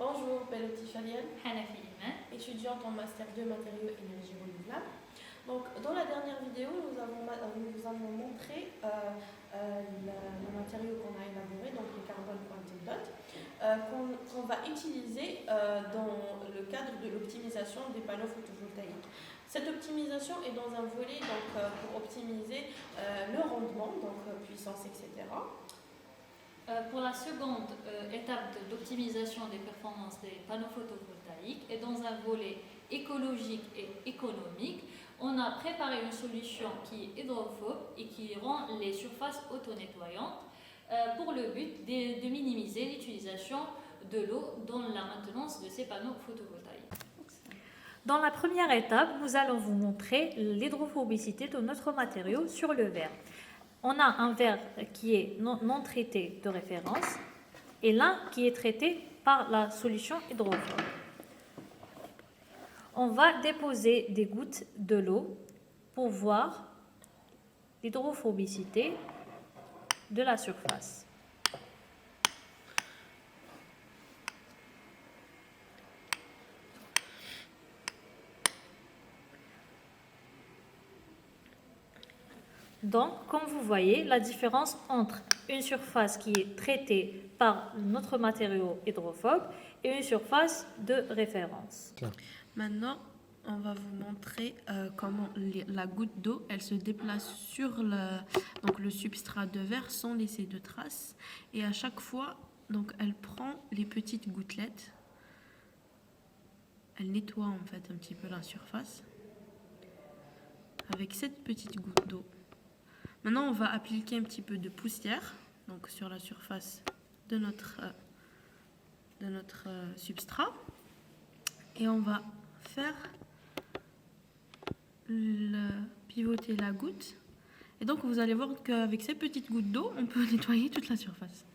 Bonjour, Pelotti Chalienne, Hanafi Iman. étudiante en Master 2 Matériaux et Énergie renouvelable. Donc, dans la dernière vidéo, nous vous avons montré le matériau qu'on a élaboré, donc les carbone quantum dot, qu'on va utiliser dans le cadre de l'optimisation des panneaux photovoltaïques. Cette optimisation est dans un volet pour optimiser le rendement, donc puissance, etc. Pour la seconde étape d'optimisation des performances des panneaux photovoltaïques et dans un volet écologique et économique, on a préparé une solution qui est hydrophobe et qui rend les surfaces auto-nettoyantes pour le but de minimiser l'utilisation de l'eau dans la maintenance de ces panneaux photovoltaïques. Dans la première étape, nous allons vous montrer l'hydrophobicité de notre matériau sur le verre. On a un verre qui est non traité de référence et l'un qui est traité par la solution hydrophobe. On va déposer des gouttes de l'eau pour voir l'hydrophobicité de la surface. Donc, comme vous voyez, la différence entre une surface qui est traitée par notre matériau hydrophobe et une surface de référence. Maintenant, on va vous montrer comment la goutte d'eau, elle se déplace sur le substrat de verre sans laisser de traces. Et à chaque fois, donc, elle prend les petites gouttelettes. Elle nettoie en fait un petit peu la surface avec cette petite goutte d'eau. Maintenant, on va appliquer un petit peu de poussière donc sur la surface de notre substrat et on va faire pivoter la goutte. Et donc, vous allez voir qu'avec ces petites gouttes d'eau, on peut nettoyer toute la surface.